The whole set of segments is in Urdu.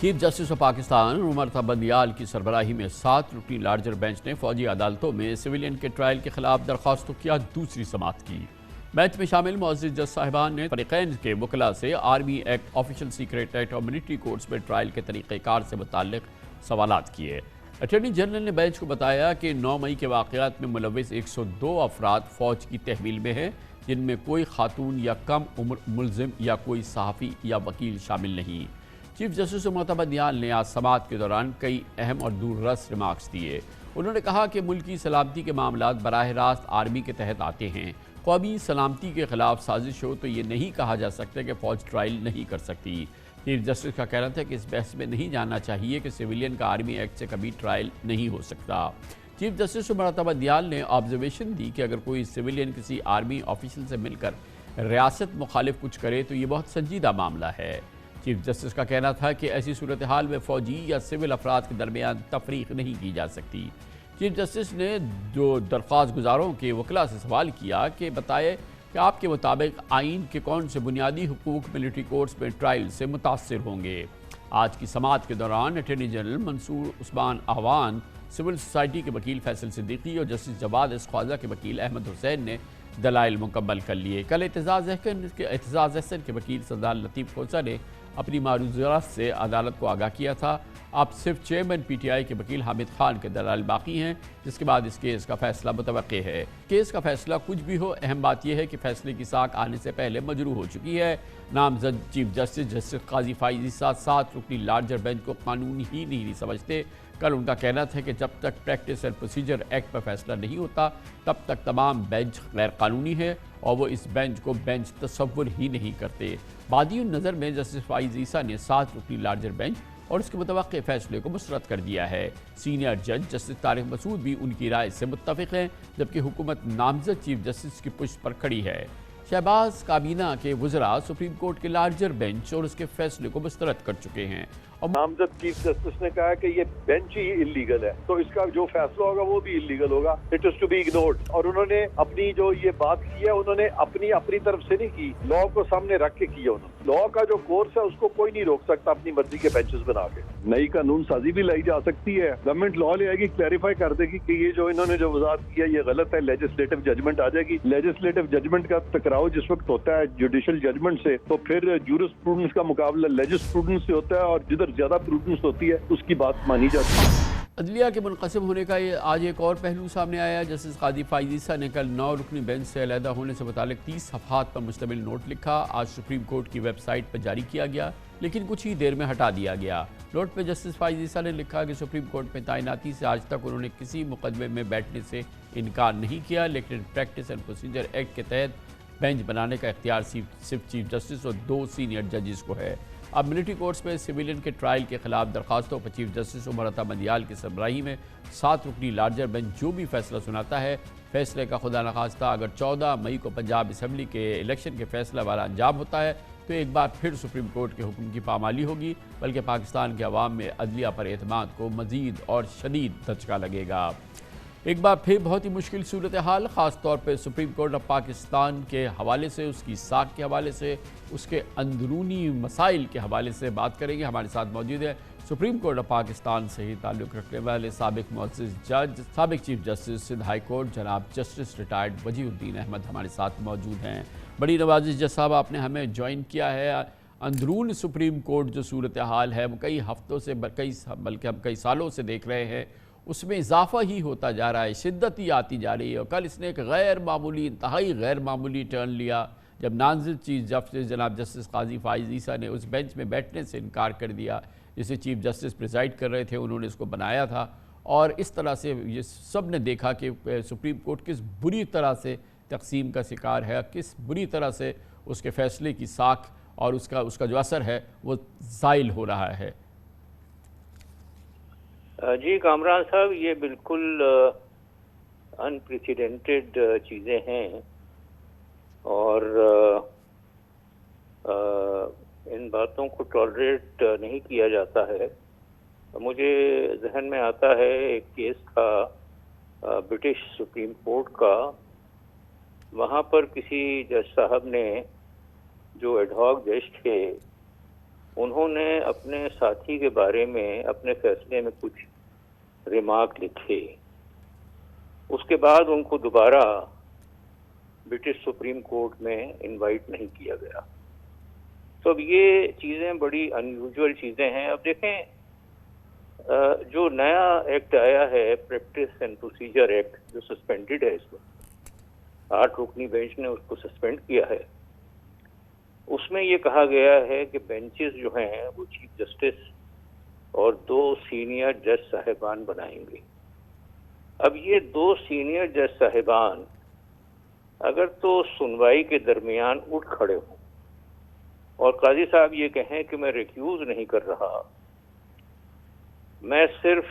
چیف جسٹس آف پاکستان عمر بندیال کی سربراہی میں 7 رکنی لارجر بینچ نے فوجی عدالتوں میں سویلین کے ٹرائل کے خلاف درخواستوں کی آج دوسری سماعت کی۔ بینچ میں شامل معزز جج صاحبان نے فریقین کے وکلاء سے army act, official secret act اور ملٹری کورٹس میں ٹرائل کے طریقہ کار سے متعلق سوالات کیے۔ اٹارنی جنرل نے بینچ کو بتایا کہ 9 مئی کے واقعات میں ملوث 102 افراد فوج کی تحویل میں ہیں، جن میں کوئی خاتون یا کم عمر ملزم یا کوئی صحافی یا وکیل شامل نہیں۔ چیف جسٹس عمر بندیال نے آج سماعت کے دوران کئی اہم اور دور رس ریمارکس دیے۔ انہوں نے کہا کہ ملک کی سلامتی کے معاملات براہ راست آرمی کے تحت آتے ہیں۔ قومی سلامتی کے خلاف سازش ہو تو یہ نہیں کہا جا سکتا کہ فوج ٹرائل نہیں کر سکتی۔ چیف جسٹس کا کہنا تھا کہ اس بحث میں نہیں جاننا چاہیے کہ سویلین کا آرمی ایکٹ سے کبھی ٹرائل نہیں ہو سکتا۔ چیف جسٹس عمر بندیال نے آبزرویشن دی کہ اگر کوئی سویلین کسی آرمی آفیشل سے مل کر ریاست مخالف کچھ کرے تو یہ بہت سنجیدہ معاملہ ہے۔ چیف جسٹس کا کہنا تھا کہ ایسی صورتحال میں فوجی یا سول افراد کے درمیان تفریق نہیں کی جا سکتی۔ چیف جسٹس نے جو درخواست گزاروں کے وکلاء سے سوال کیا کہ بتائے کہ آپ کے مطابق آئین کے کون سے بنیادی حقوق ملٹری کورٹس میں ٹرائل سے متاثر ہوں گے۔ آج کی سماعت کے دوران اٹارنی جنرل منصور عثمان اعوان، سول سوسائٹی کے وکیل فیصل صدیقی اور جسٹس جواد اس خواجہ کے وکیل احمد حسین نے دلائل مکمل کر لیے۔ کل اعتزاز احسن کے وکیل سردار لطیف کھوسہ نے اپنی معروضات سے عدالت کو آگاہ کیا تھا۔ اب صرف چیئرمین پی ٹی آئی کے وکیل حامد خان کے دلائل باقی ہیں، جس کے بعد اس کیس کا فیصلہ متوقع ہے۔ کیس کا فیصلہ کچھ بھی ہو، اہم بات یہ ہے کہ فیصلے کی ساکھ آنے سے پہلے مجروح ہو چکی ہے۔ نامزد چیف جسٹس قاضی فائز عیسیٰ 7 رکنی لارجر بینچ کو قانونی ہی نہیں سمجھتے۔ کل ان کا کہنا تھا کہ جب تک پریکٹس اینڈ پروسیجر ایکٹ پر فیصلہ نہیں ہوتا تب تک تمام بینچ غیر قانونی ہے اور وہ اس بینچ کو بینچ تصور ہی نہیں کرتے۔ بادی النظر میں جسٹس فائز عیسیٰ نے 7 رکنی لارجر بینچ اور اس کے متوقع فیصلے کو مسترد کر دیا ہے۔ سینئر جج جسٹس طارق مسعود بھی ان کی رائے سے متفق ہیں، جبکہ حکومت نامزد چیف جسٹس کی پشت پر کھڑی ہے۔ شہباز کابینہ کے وزراء سپریم کورٹ کے لارجر بینچ اور اس کے فیصلے کو مسترد کر چکے ہیں۔ اور نامزد چیف جسٹس نے کہا کہ یہ بینچ ہی انلیگل ہے، تو اس کا جو فیصلہ ہوگا وہ بھی انلیگل ہوگا۔ It is to be ignored. اور انہوں نے اپنی جو یہ بات کی ہے، انہوں نے اپنی طرف سے نہیں کی، لا کو سامنے رکھ کے کی ہے۔ انہوں نے لا کا جو کورس ہے اس کو کوئی نہیں روک سکتا اپنی مرضی کے بینچز بنا کے۔ نئی قانون سازی بھی لائی جا سکتی ہے، گورنمنٹ لا لے آئے گی، کلیریفائی کر دے گی کہ یہ جو انہوں نے جو وضاحت کیا یہ غلط ہے، لیجسلیٹو ججمنٹ آ جائے گی۔ لیجسلیٹو ججمنٹ کا ٹکراؤ جس وقت ہوتا ہے جوڈیشل ججمنٹ سے، تو پھر جورس پروڈنس کا مقابلہ لیجس پروڈنس سے ہوتا ہے، اور جدھر زیادہ پروڈنس ہوتی ہے اس کی بات مانی جاتی ہے۔ عدلیہ کے منقسم ہونے کا آج ایک اور پہلو سامنے آیا۔ جسٹس قاضی فائز عیسیٰ نے کل 9 رکنی بینچ سے علیحدہ ہونے سے متعلق 30 صفحات پر مشتمل نوٹ لکھا۔ آج سپریم کورٹ کی ویب سائٹ پر جاری کیا گیا، لیکن کچھ ہی دیر میں ہٹا دیا گیا۔ نوٹ پہ جسٹس فائز عیسیٰ نے لکھا کہ سپریم کورٹ میں تعیناتی سے آج تک انہوں نے کسی مقدمے میں بیٹھنے سے انکار نہیں کیا، لیکن پریکٹس اینڈ پروسیجر ایکٹ کے تحت بینچ بنانے کا اختیار صرف چیف جسٹس اور 2 سینئر ججز کو ہے۔ اب ملٹری کورٹس میں سویلین کے ٹرائل کے خلاف درخواستوں پر چیف جسٹس عمر بندیال کی سربراہی میں 7 رکنی لارجر بینچ جو بھی فیصلہ سناتا ہے، فیصلے کا خدا نخواستہ اگر 14 مئی کو پنجاب اسمبلی کے الیکشن کے فیصلہ والا انجام ہوتا ہے تو ایک بار پھر سپریم کورٹ کے حکم کی پامالی ہوگی، بلکہ پاکستان کے عوام میں عدلیہ پر اعتماد کو مزید اور شدید دھچکا لگے گا۔ ایک بار پھر بہت ہی مشکل صورتحال، خاص طور پہ سپریم کورٹ آف پاکستان کے حوالے سے، اس کی ساکھ کے حوالے سے، اس کے اندرونی مسائل کے حوالے سے بات کریں گے۔ ہمارے ساتھ موجود ہے سپریم کورٹ آف پاکستان سے ہی تعلق رکھنے والے سابق معزز جج، سابق chief justice Sindh high court جناب جسٹس ریٹائرڈ وجیہ الدین احمد ہمارے ساتھ موجود ہیں۔ بڑی نوازش جج صاحب، آپ نے ہمیں جوائن کیا ہے۔ اندرون سپریم کورٹ جو صورتحال ہے وہ کئی ہفتوں سے بلکہ ہم کئی سالوں سے دیکھ رہے ہیں، اس میں اضافہ ہی ہوتا جا رہا ہے، شدت ہی آتی جا رہی ہے۔ اور کل اس نے ایک انتہائی غیر معمولی ٹرن لیا جب نامزد چیف جسٹس جناب جسٹس قاضی فائز عیسیٰ نے اس بینچ میں بیٹھنے سے انکار کر دیا جسے چیف جسٹس پریزائڈ کر رہے تھے، انہوں نے اس کو بنایا تھا۔ اور اس طرح سے یہ سب نے دیکھا کہ سپریم کورٹ کس بری طرح سے تقسیم کا شکار ہے، کس بری طرح سے اس کے فیصلے کی ساکھ اور اس کا جو اثر ہے وہ زائل ہو رہا ہے۔ جی کامران صاحب، یہ بالکل انپریسیڈنٹڈ چیزیں ہیں اور ان باتوں کو ٹالریٹ نہیں کیا جاتا ہے۔ مجھے ذہن میں آتا ہے ایک کیس تھا برٹش سپریم کورٹ کا، وہاں پر کسی جج صاحب نے جو ایڈ ہاک جج تھے انہوں نے اپنے ساتھی کے بارے میں اپنے فیصلے میں کچھ ریمارک لکھے، اس کے بعد ان کو دوبارہ برٹش سپریم کورٹ میں انوائٹ نہیں کیا گیا. تو اب یہ چیزیں بڑی انیوژل چیزیں ہیں. اب دیکھیں جو نیا ایکٹ آیا ہے پریکٹس اینڈ پروسیجر ایکٹ، جو سسپینڈڈ ہے، اس وقت 8 رکنی بینچ نے اس کو سسپینڈ کیا ہے. اس میں یہ کہا گیا ہے کہ بینچز جو ہیں وہ چیف جسٹس اور 2 سینئر جج صاحبان بنائیں گے. اب یہ 2 سینئر جج صاحبان اگر تو سنوائی کے درمیان اٹھ کھڑے ہوں اور قاضی صاحب یہ کہیں کہ میں ریکیوز نہیں کر رہا، میں صرف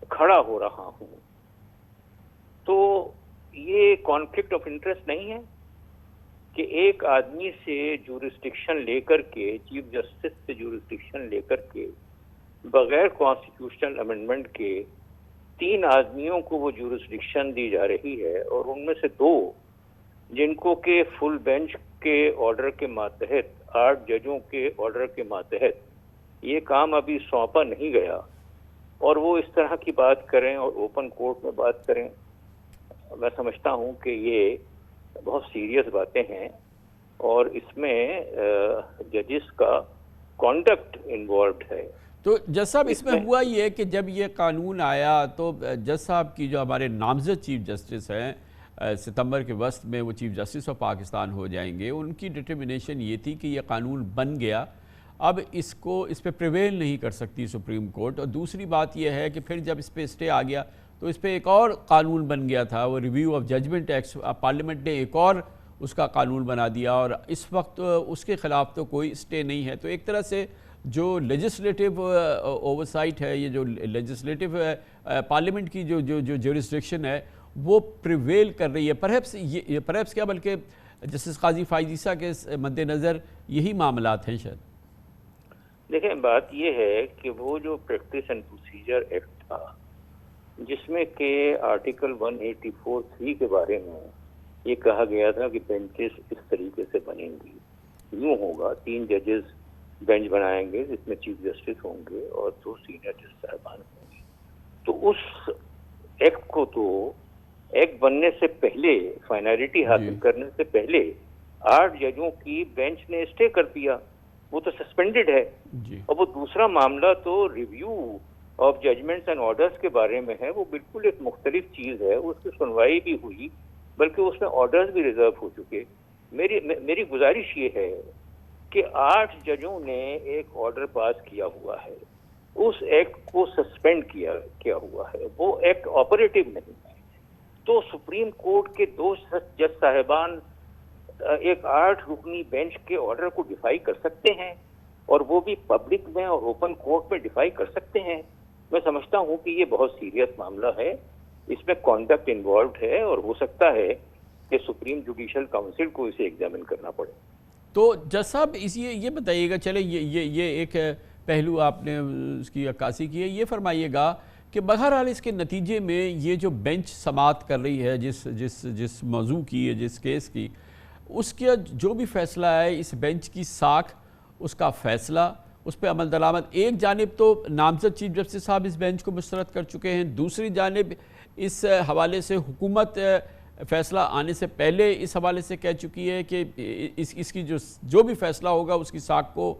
کھڑا ہو رہا ہوں، تو یہ کانفلکٹ آف انٹرسٹ نہیں ہے کہ ایک آدمی سے جورسڈکشن لے کر کے، چیف جسٹس سے جورسڈکشن لے کر کے، بغیر کانسٹیٹیوشنل امینڈمنٹ کے 3 آدمیوں کو وہ جورسڈکشن دی جا رہی ہے، اور ان میں سے 2 جن کو کہ فل بینچ کے آرڈر کے ماتحت، 8 ججوں کے آرڈر کے ماتحت یہ کام ابھی سونپا نہیں گیا، اور وہ اس طرح کی بات کریں اور اوپن کورٹ میں بات کریں. میں سمجھتا ہوں کہ یہ بہت سیریس باتیں ہیں، اور اس میں ججز کا کانڈکٹ انوالوڈ ہے. تو جج صاحب اس میں ہوا یہ کہ جب یہ قانون آیا تو جج صاحب کی جو ہمارے نامزد چیف جسٹس ہیں، ستمبر کے وسط میں وہ چیف جسٹس آف پاکستان ہو جائیں گے، ان کی ڈٹرمنیشن یہ تھی کہ یہ قانون بن گیا، اب اس پہ پریویل نہیں کر سکتی سپریم کورٹ. اور دوسری بات یہ ہے کہ پھر جب اس پہ اسٹے آ گیا تو اس پہ ایک اور قانون بن گیا تھا، وہ review of judgment act, parliament نے ایک اور اس کا قانون بنا دیا، اور اس وقت اس کے خلاف تو کوئی اسٹے نہیں ہے. تو ایک طرح سے جو لیجسلیٹو اوورسائٹ ہے، یہ جو لیجسلیٹو پارلیمنٹ کی جو جورسڈکشن ہے وہ پریویل کر رہی ہے. پرہیپس کیا بلکہ جسٹس قاضی فائز عیسیٰ کے مد نظر یہی معاملات ہیں شاید. دیکھیں بات یہ ہے کہ وہ جو پریکٹس اینڈ پروسیجر ایکٹ تھا، جس میں کہ آرٹیکل 184(3) کے بارے میں یہ کہا گیا تھا کہ بینچز اس طریقے سے بنیں گی، یوں ہوگا، 3 ججز بینچ بنائیں گے جس میں چیف جسٹس ہوں گے اور 2 سینئر جج صاحبان ہوں گے. تو اس ایکٹ کو تو ایکٹ بننے سے پہلے، فائنلٹی حاصل کرنے سے پہلے 8 ججوں کی بینچ نے اسٹے کر دیا، وہ تو سسپینڈڈ ہے. اور وہ دوسرا معاملہ تو review of judgments and orders کے بارے میں ہے، وہ بالکل ایک مختلف چیز ہے. اس کی سنوائی بھی ہوئی، بلکہ اس میں آرڈرز بھی ریزرو ہو چکے. میری گزارش یہ ہے کہ 8 ججوں نے ایک آرڈر پاس کیا ہوا ہے، اس ایکٹ کو سسپینڈ کیا ہوا ہے، وہ ایکٹ آپریٹو نہیں ہے. تو سپریم کورٹ کے 2 جج صاحبان ایک 8 رکنی بینچ کے آرڈر کو ڈیفائی کر سکتے ہیں، اور وہ بھی پبلک میں اور اوپن کورٹ میں ڈیفائی کر سکتے ہیں. میں سمجھتا ہوں کہ یہ بہت سیریس معاملہ ہے، اس میں کانڈکٹ انوالوڈ ہے، اور ہو سکتا ہے کہ سپریم جوڈیشل کاؤنسل کو اسے ایگزامن کرنا پڑے. تو جج صاحب یہ بتائیے گا، چلے یہ ایک پہلو آپ نے اس کی عکاسی کی ہے، یہ فرمائیے گا کہ بہرحال اس کے نتیجے میں یہ جو بینچ سماعت کر رہی ہے جس موضوع کی ہے، جس کیس کی، اس کا جو بھی فیصلہ ہے، اس بینچ کی ساکھ، اس کا فیصلہ، اس پہ عمل درآمد، ایک جانب تو نامزد چیف جسٹس صاحب اس بینچ کو مسترد کر چکے ہیں، دوسری جانب اس حوالے سے حکومت فیصلہ آنے سے پہلے اس حوالے سے کہہ چکی ہے کہ اس کی جو بھی فیصلہ ہوگا اس کی ساکھ کو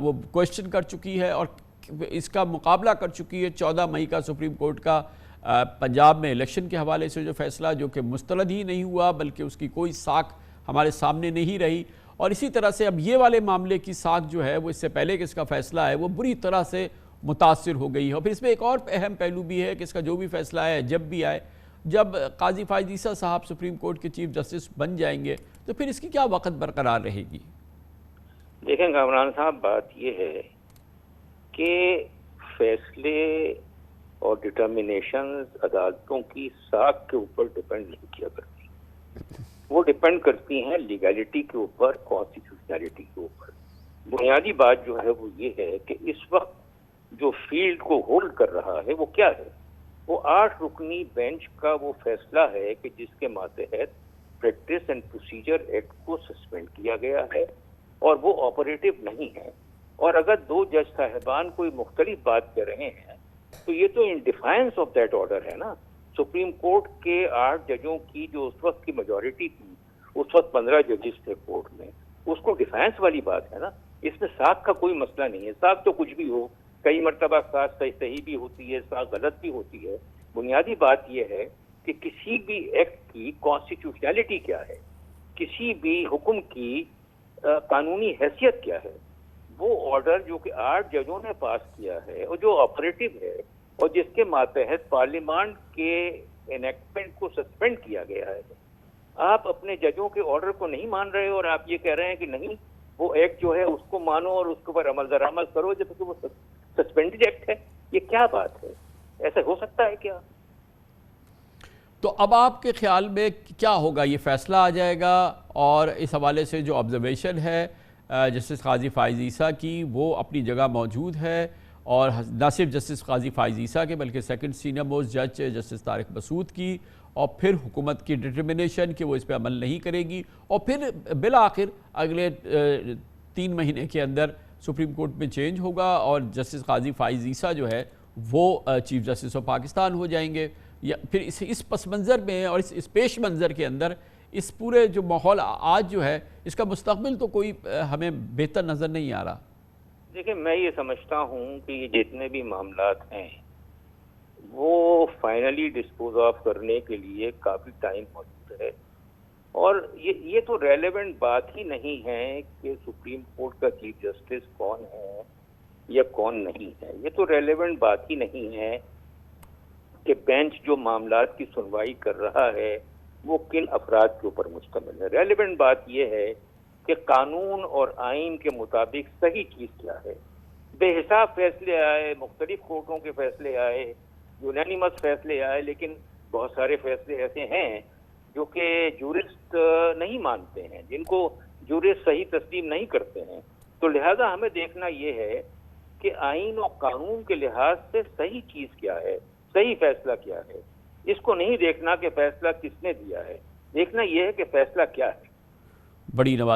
وہ کوشچن کر چکی ہے، اور اس کا مقابلہ کر چکی ہے 14 مئی کا سپریم کورٹ کا پنجاب میں الیکشن کے حوالے سے جو فیصلہ، جو کہ مسترد ہی نہیں ہوا بلکہ اس کی کوئی ساکھ ہمارے سامنے نہیں رہی. اور اسی طرح سے اب یہ والے معاملے کی ساکھ جو ہے وہ اس سے پہلے کہ اس کا فیصلہ ہے وہ بری طرح سے متاثر ہو گئی ہے. اور پھر اس میں ایک اور اہم پہلو بھی ہے کہ اس کا جو بھی فیصلہ ہے، جب بھی آئے، جب قاضی فائز عیسیٰ صاحب سپریم کورٹ کے چیف جسٹس بن جائیں گے تو پھر اس کی کیا وقت برقرار رہے گی؟ دیکھیں کامران صاحب، بات یہ ہے کہ فیصلے اور ڈٹرمنیشنز عدالتوں کی ساکھ کے اوپر ڈیپینڈ نہیں کیا کرتی، وہ ڈیپینڈ کرتی ہیں لیگیلٹی کے اوپر، کانسٹیٹیوشنلٹی کے اوپر. بنیادی بات جو ہے وہ یہ ہے کہ اس وقت جو فیلڈ کو ہولڈ کر رہا ہے وہ کیا ہے؟ وہ 8 رکنی بینچ کا وہ فیصلہ ہے کہ جس کے ماتحت پریکٹس اینڈ پروسیجر ایکٹ کو سسپینڈ کیا گیا ہے، اور وہ آپریٹو نہیں ہے. اور اگر دو جج صاحبان کوئی مختلف بات کر رہے ہیں تو یہ تو ان ڈیفائنس آف دیٹ آرڈر ہے نا. سپریم کورٹ کے 8 ججوں کی جو اس وقت کی میجورٹی تھی، اس وقت 15 ججز تھے کورٹ میں، اس کو ڈیفائنس والی بات ہے نا. اس میں ساکھ کا کوئی مسئلہ نہیں ہے. ساکھ تو کچھ بھی ہو، کئی مرتبہ ساکھ صحیح بھی ہوتی ہے، ساکھ غلط بھی ہوتی ہے. بنیادی بات یہ ہے کہ کسی بھی ایکٹ کی کانسٹیٹیوشنلٹی کیا ہے، کسی بھی حکم کی قانونی حیثیت کیا ہے. وہ آرڈر جو کہ 8 ججوں نے پاس کیا ہے اور جو آپریٹو ہے اور جس کے ماتحت پارلیمان کے انیکٹمنٹ کو سسپینڈ کیا گیا ہے، آپ اپنے ججوں کے آرڈر کو نہیں مان رہے اور آپ یہ کہہ رہے ہیں کہ نہیں وہ ایکٹ جو ہے اس کو مانو اور اس کے اوپر عمل درآمد کرو جبکہ وہ سسپینڈڈ ایکٹ ہے. یہ کیا بات ہے؟ ایسا ہو سکتا ہے کیا؟ تو اب آپ کے خیال میں کیا ہوگا؟ یہ فیصلہ آ جائے گا اور اس حوالے سے جو آبزرویشن ہے جسٹس قاضی فائز عیسیٰ کی وہ اپنی جگہ موجود ہے، اور نہ صرف جسٹس قاضی فائز عیسیٰ کے بلکہ سیکنڈ سینئر موسٹ جج جسٹس طارق مسعود کی، اور پھر حکومت کی ڈٹرمنیشن کہ وہ اس پہ عمل نہیں کرے گی، اور پھر بالآخر اگلے 3 مہینے کے اندر سپریم کورٹ میں چینج ہوگا اور جسٹس قاضی فائز عیسیٰ جو ہے وہ چیف جسٹس آف پاکستان ہو جائیں گے. یا پھر اس پس منظر میں اور اس پیش منظر کے اندر اس پورے جو ماحول آج جو ہے اس کا مستقبل تو کوئی ہمیں بہتر نظر نہیں آ رہا. دیکھیں، میں یہ سمجھتا ہوں کہ یہ جتنے بھی معاملات ہیں وہ فائنلی ڈسپوز آف کرنے کے لیے کافی ٹائم موجود ہے. اور یہ تو ریلیونٹ بات ہی نہیں ہے کہ سپریم کورٹ کا چیف جسٹس کون ہے یا کون نہیں ہے. یہ تو ریلیونٹ بات ہی نہیں ہے کہ بینچ جو معاملات کی سنوائی کر رہا ہے وہ کن افراد کے اوپر مشتمل ہے. ریلیونٹ بات یہ ہے کہ قانون اور آئین کے مطابق صحیح چیز کیا ہے. بے حساب فیصلے آئے، مختلف کورٹوں کے فیصلے آئے، یونینیمس فیصلے آئے، لیکن بہت سارے فیصلے ایسے ہیں جو کہ جورسٹ نہیں مانتے ہیں، جن کو جورسٹ صحیح تسلیم نہیں کرتے ہیں. تو لہذا ہمیں دیکھنا یہ ہے کہ آئین اور قانون کے لحاظ سے صحیح چیز کیا ہے، صحیح فیصلہ کیا ہے. اس کو نہیں دیکھنا کہ فیصلہ کس نے دیا ہے، دیکھنا یہ ہے کہ فیصلہ کیا ہے. بڑی نواز